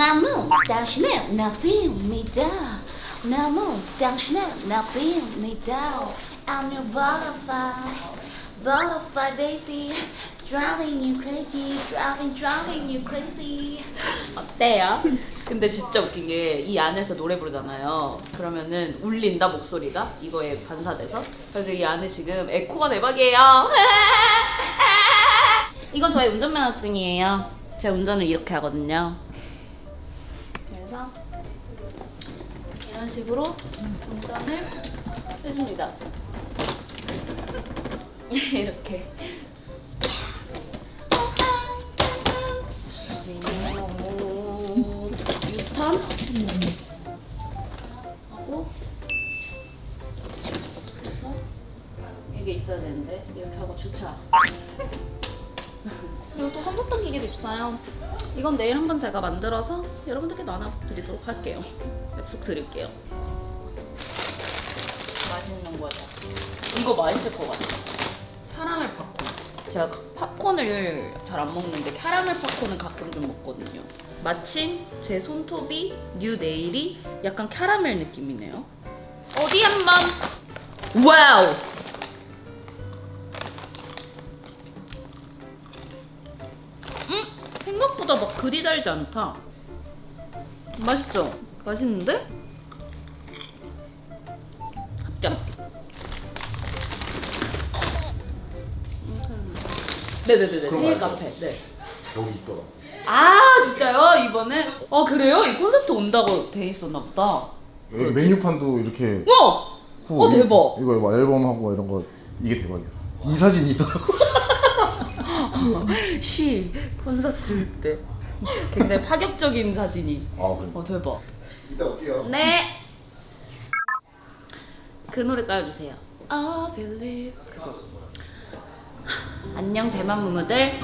나는 당신의 나비입니다. 나는 당신의 나비입니다. I'm your butterfly, butterfly baby, driving you crazy, driving you crazy. 어때요? 근데 진짜 웃긴 게 이 안에서 노래 부르잖아요. 그러면은 울린다 목소리가 이거에 반사돼서. 그래서 이 안에 지금 에코가 대박이에요. 이건 저의 운전면허증이에요. 제가 운전을 이렇게 하거든요. 그래서 이런 식으로 운전을 해줍니다. 이렇게 유턴 하고, 그래서 이게 있어야 되는데 이렇게 하고 주차. 그리고 또 손톱 기계도 있어요. 이건 내일 한번 제가 만들어서 여러분들께 나눠드리도록 할게요. 약속 드릴게요. 맛있는 거죠. 이거 맛있을 것 같아. 캐러멜 팝콘. 제가 팝콘을 잘 안 먹는데 캐러멜 팝콘은 가끔 좀 먹거든요. 마침 제 손톱이 뉴 네일이 약간 캐러멜 느낌이네요. 어디 한번. 와우! 생각보다 막 그리 달지 않다. 맛있죠? 맛있는데? 합격. 네네네네. 생일 카페. 네. 여기 있더라. 아 진짜요? 이번에? 그래요? 이 콘서트 온다고 돼 있었나 보다. 여기 메뉴판도 이렇게. 대박. 이거 앨범하고 이런 거 이게 대박이었어. 이 사진이 있더라고. 시 콘서트 때 굉장히 파격적인 사진이. 아 그래. 대박. 이따 올게요. 네. 그 노래 깔아주세요. I believe. 그거. 안녕 대만 무무들.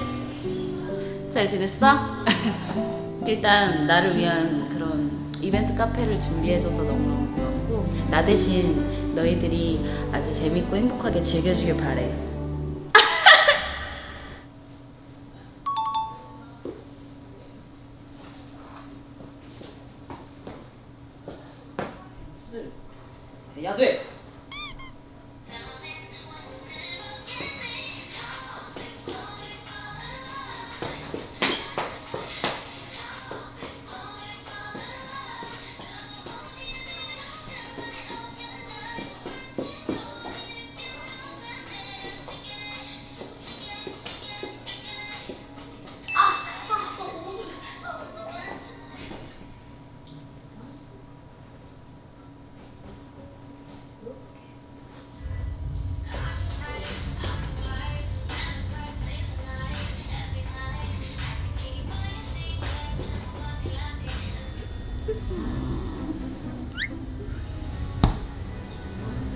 잘 지냈어? 일단 나를 위한 그런 이벤트 카페를 준비해줘서 너무너무 고맙고, 나 대신 너희들이 아주 재밌고 행복하게 즐겨주길 바래. 야 돼!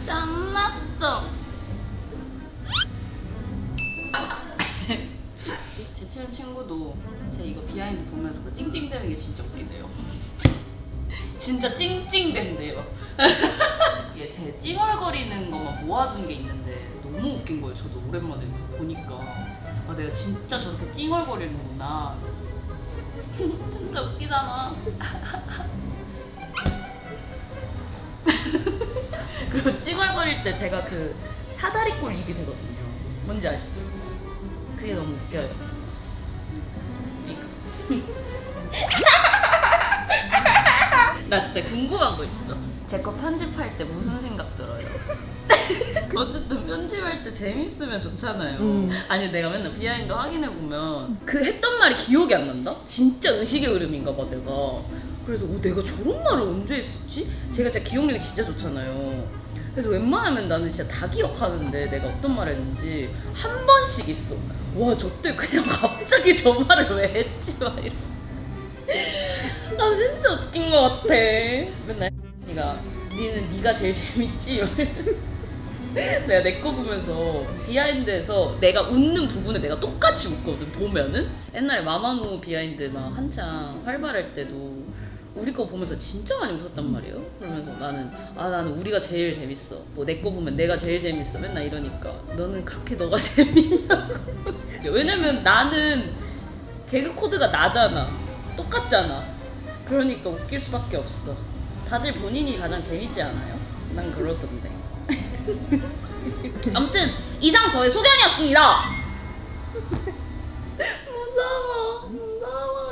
땀났어. 제 친한 친구도 제 이거 비하인드 보면서 그 찡찡대는 게 진짜 웃기대요. 진짜 찡찡댄대요. 이게 제 찡얼거리는 것만 모아둔 게 있는데 너무 웃긴 거예요. 저도 오랜만에 보니까 내가 진짜 저렇게 찡얼거리는구나. 진짜 웃기잖아. 그리고 찡얼거릴 때 제가 그 사다리꼴 입이 되거든요. 뭔지 아시죠? 그게 너무 웃겨요. 나 그때 궁금한 거 있어. 제 거 편집할 때 무슨 생각 들어요? 어쨌든 편집할 때 재밌으면 좋잖아요. 아니 내가 맨날 비하인드 확인해보면 그 했던 말이 기억이 안 난다? 진짜 의식의 흐름인가 봐 내가. 그래서 내가 저런 말을 언제 했었지? 제가 진짜 기억력이 진짜 좋잖아요. 그래서 웬만하면 나는 진짜 다 기억하는데 내가 어떤 말 했는지 한 번씩 있어. 와 저때 그냥 갑자기 저 말을 왜 했지? 막 이래. 아 진짜 웃긴 거 같아. 맨날 니는 네가 제일 재밌지? 내가 내 거 보면서 비하인드에서 내가 웃는 부분에 내가 똑같이 웃거든. 보면은 옛날에 마마무 비하인드 막 한창 활발할 때도 우리 거 보면서 진짜 많이 웃었단 말이에요. 그러면서 나는 우리가 제일 재밌어. 뭐 내 거 보면 내가 제일 재밌어. 맨날 이러니까 너는 그렇게 너가 재밌냐고. 왜냐면 나는 개그 코드가 나잖아. 똑같잖아. 그러니까 웃길 수밖에 없어. 다들 본인이 가장 재밌지 않아요? 난 그러던데. 아무튼 이상 저의 소견이었습니다. 무서워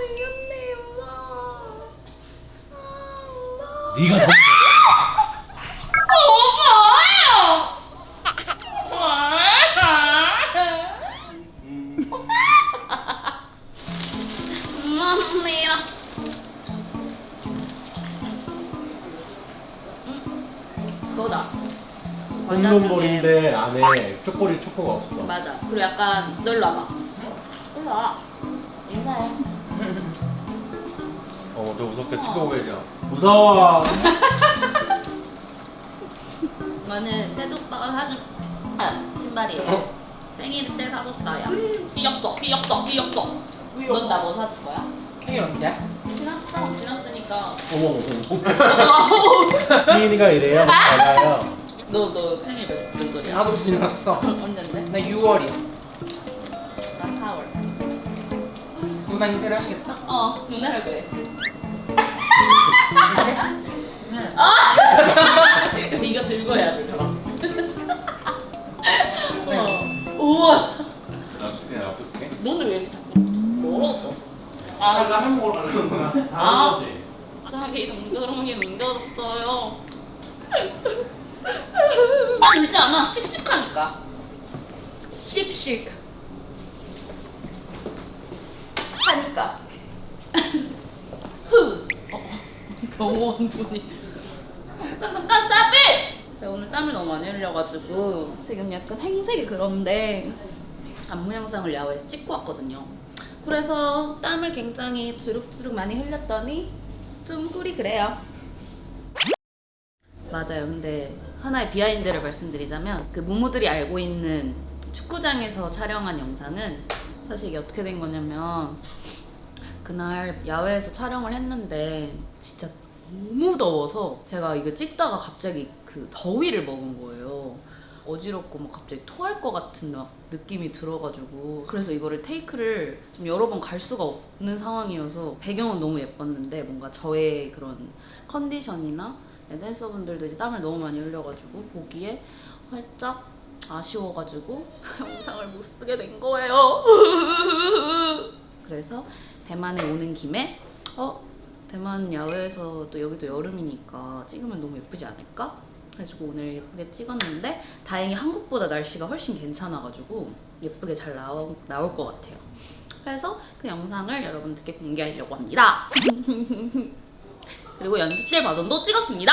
이겼네 무서워. 네가 전 그거다. 홈런볼인데 안에 초코가 없어. 맞아. 그리고 약간 놀러 와봐. 놀러 와. 인사해. 저 무섭게 치고보이죠. 무서워. 이거는 태도 오빠가 사준 신발이에요. 생일 때 사줬어요. 귀엽죠? 넌 나 뭐 사줄 거야? 생일 언제? 지났으니까. 어머. 희인이가 이래요. 맞아요. 너 생일 몇 월이야? 나도 지났어. 언젠데? 나 6월이야. 난 4월. 누나 인사를 하시겠다? 누나를 그래. 응. 이거 들고 해야 돼, 저랑. 우와. 어떡해? 너는 왜 이렇게 자꾸 멀어져? 아, 라면 먹으러 가려는 거야. 거지. 갑자기 덩그러니 뭉겨졌어요. 아니 그렇지 않아. 씩씩하니까. 씩씩. 하니까. 경호원분이. 잠깐 stop it! 제가 오늘 땀을 너무 많이 흘려가지고 지금 약간 행색이 그런데 안무 영상을 야외에서 찍고 왔거든요. 그래서 땀을 굉장히 주룩주룩 많이 흘렸더니 좀 꿀이 그래요. 맞아요. 근데 하나의 비하인드를 말씀드리자면 그 무무들이 알고 있는 축구장에서 촬영한 영상은 사실 이게 어떻게 된 거냐면 그날 야외에서 촬영을 했는데 진짜 너무 더워서 제가 이거 찍다가 갑자기 그 더위를 먹은 거예요. 어지럽고 막 갑자기 토할 것 같은 막 느낌이 들어가지고 그래서 이거를 테이크를 좀 여러 번 갈 수가 없는 상황이어서 배경은 너무 예뻤는데 뭔가 저의 그런 컨디션이나 댄서분들도 이제 땀을 너무 많이 흘려가지고 보기에 살짝 아쉬워가지고 영상을 못 쓰게 된 거예요. 그래서 대만에 오는 김에 대만 야외에서 또 여기도 여름이니까 찍으면 너무 예쁘지 않을까? 그래가지고 오늘 예쁘게 찍었는데 다행히 한국보다 날씨가 훨씬 괜찮아가지고 예쁘게 잘 나올 것 같아요. 그래서 그 영상을 여러분들께 공개하려고 합니다. 그리고 연습실 버전도 찍었습니다.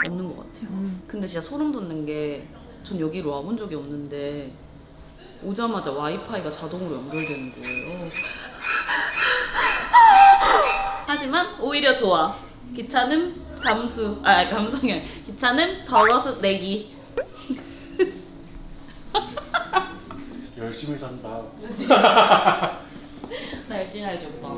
없는 것 같아요. 근데 진짜 소름 돋는 게 전 여기로 와본 적이 없는데 오자마자 와이파이가 자동으로 연결되는 거예요. 하지만 오히려 좋아. 귀찮음 감수. 감성이 아니라 귀찮음 덜어서 내기. 열심히 산다. 나 열심히 해야지 오빠.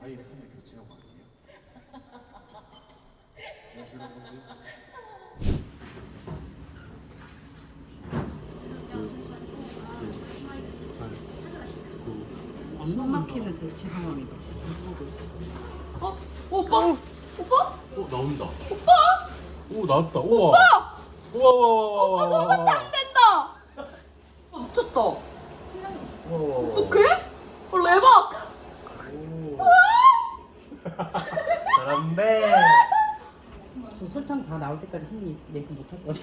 아예 스타일 교체하고 갈게요. 숨 막히는 대치 상황이다. 오빠? 오빠? 나온다. 오빠? 오 나왔다. 우와. 우와. 된다. 미쳤다. 우와. 어떡해? 대박. 잘한데. 저 설탕 다 나올 때까지 한 얘기 못 했거든.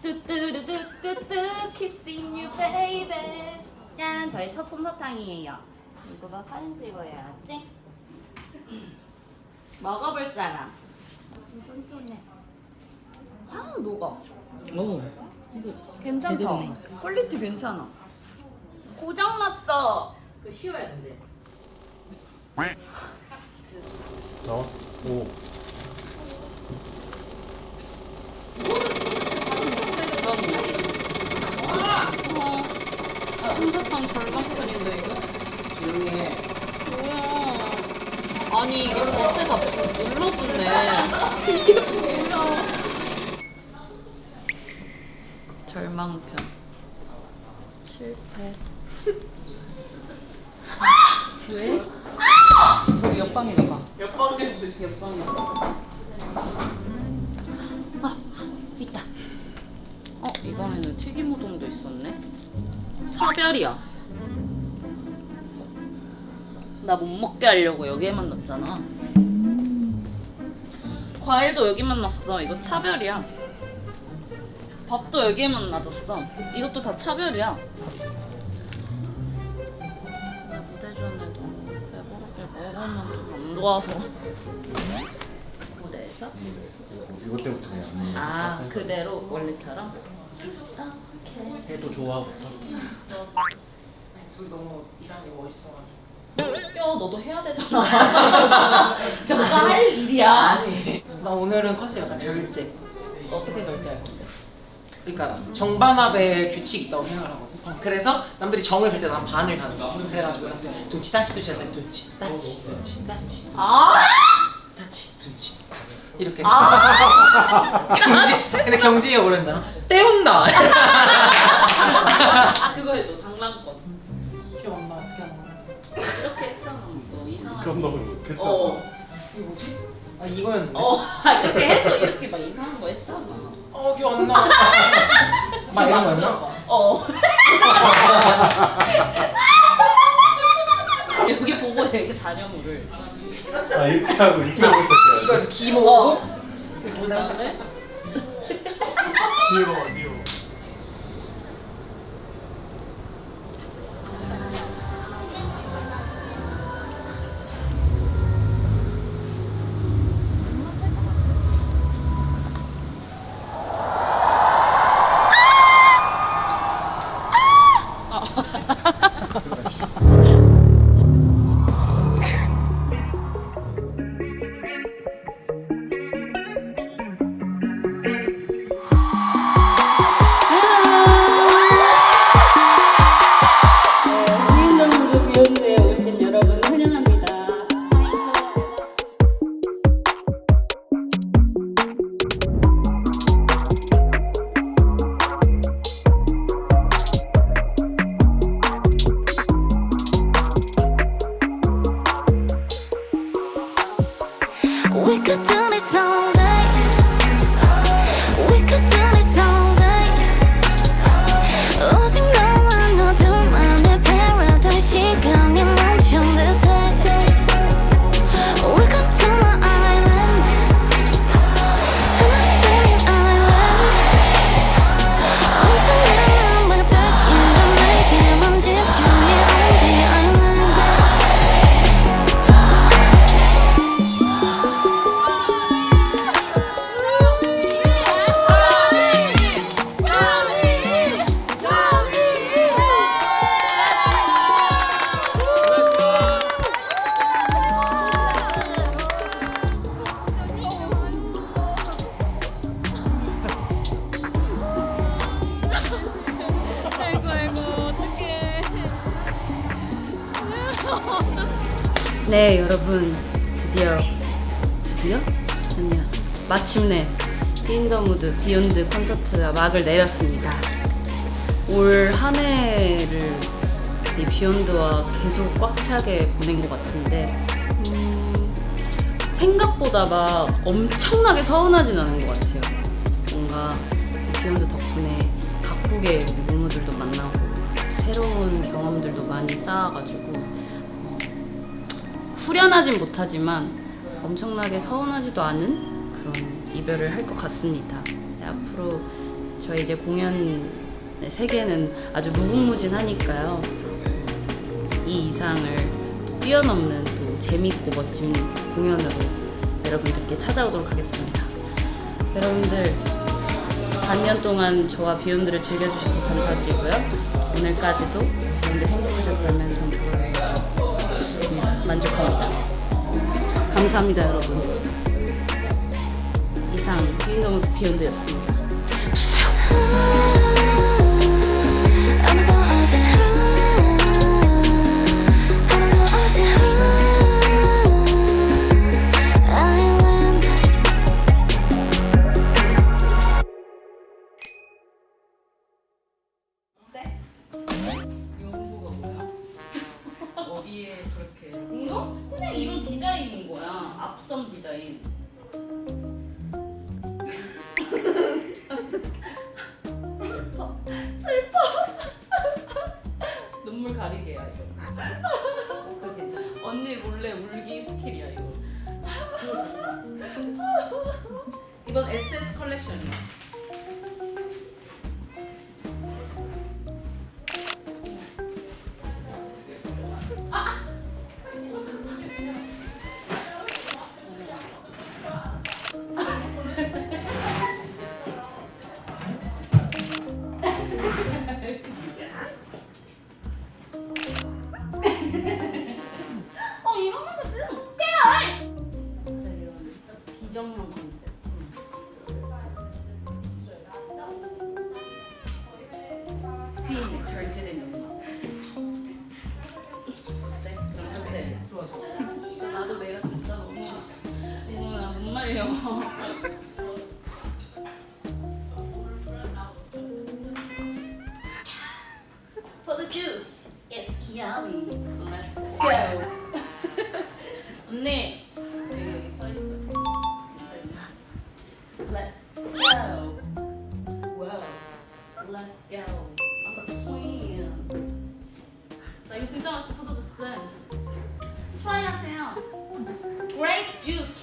뚜뚜루뚜뚜뚜 kissing you baby. 짠, 저희 첫 솜사탕이에요. 이거다 사진 찍어야지. 먹어볼 사람. 쫀쫀해. 향은 녹아. 오, 진짜 괜찮다. 제대로네. 퀄리티 괜찮아. 고장 났어. 그 쉬워야 된대. 어? 오. 솜사탕 절반뿐인데 이거? 조용히 해. 뭐야? 아니 이게 겉에 다 눌러붙네. 이게 뭐야? 절망편. 실패. 왜? 저기 옆방이다 봐. 옆방에 있어. 옆방에. 있다. 이번에는 튀김 우동도 있었네. 차별이야. 나 못 먹게 하려고 여기에만 넣었잖아. 과일도 여기만 놨어. 이거 차별이야. 밥도 여기에만 놔뒀어. 이것도 다 차별이야. 무대 전에도 배부르게 먹으면 좀 안 좋아서. 무대에서? 이것 때부터 그냥. 그대로 원래처럼? 걔도 좋아부터. 둘 너무 일하는 게 멋있어가지고. 뼈 너도 해야 되잖아. 너가 할 일이야. 아니. 나 오늘은 컨셉 약간 절제. 어떻게 절제할 건데? 그러니까 정반합의 규칙이 있다고 생각을 하거든. 그래서 남들이 정을 갈 때 난 반을 가는 거야. 그래가지고 둔치 따치 둔치 따치 둔치 따치 둔치 따치 따치 둔치 이렇게. 근데 경진이가 모르잖아. 때웠나? 그거 해줘. 당랑권. 기억 안 나. 어떻게 하는 거야? 이렇게 했잖아. 너 이상하지? 그럼 너무 좋겠잖아. 이거 뭐지? 아 이거였는데. 그렇게 해서 이렇게 막 이상한 거 했잖아. 기억 안 나. 막 이런 거였나? 여기 보고 해. 이렇게 단영물을. 이렇게 하고 이렇게 하고 있었어요. 이걸 기 모으고 그다음에 뒤로 와, 뒤로. 휘인더무드 비욘드에 오신 여러분 환영합니다. We could do this all day. We could do this all day. 오직 너와 너 둘만의 paradise 시간이 멈춘 듯해. Welcome to my island. 하나뿐인 island. 온통 내 맘을 뺏긴다 내게만 집중해 on the island. 네, 여러분 드디어 아니야 마침내 휘인더무드 비욘드 콘서트가 막을 내렸습니다. 올 한 해를 이 비욘드와 계속 꽉 차게 보낸 것 같은데 생각보다 막 엄청나게 서운하진 않은 것 같아요. 뭔가 비욘드 덕분에 각국의 무무들도 만나고 새로운 경험들도 많이 쌓아가지고 후련하진 못하지만 엄청나게 서운하지도 않은 그런 이별을 할 것 같습니다. 네, 앞으로 저희 이제 공연 세계는 아주 무궁무진하니까요. 이 이상을 뛰어넘는 또 재밌고 멋진 공연으로 여러분들께 찾아오도록 하겠습니다. 여러분들 반년 동안 저와 비욘드를 즐겨주셔서 감사드리고요. 오늘까지도 비욘드 행복하셨다면 전 그걸로 좋습니다. 만족합니다. 감사합니다, 여러분. 이상 비욘드였습니다. I'ma go all day. I'ma go all day. Island. 이 홍보가 뭐야? 어디에 그렇게 이거? 그냥 이런 디자인인 거야. 앞선 디자인. 슬퍼. 눈물 가리개야 이거. 그거 괜찮아. 언니 몰래 울기 스킬이야 이거. 그거 좋다. 이번 SS 컬렉션이야. 이러면서 쓰면 어떡해요? 진짜 이런 비정형 컨셉. 귀인의 절제된 연마. 어때? 그런 컨셉이야. 좋아. 진짜 나도 내가 진짜 너무 못 말려. For the juice, it's yummy. Let's go. 언니 여기 써있어. Let's go. Wow. Let's go. I'm the queen. 나 이거 진짜 맛있어. 포도주스. 트라이 하세요. Grape juice.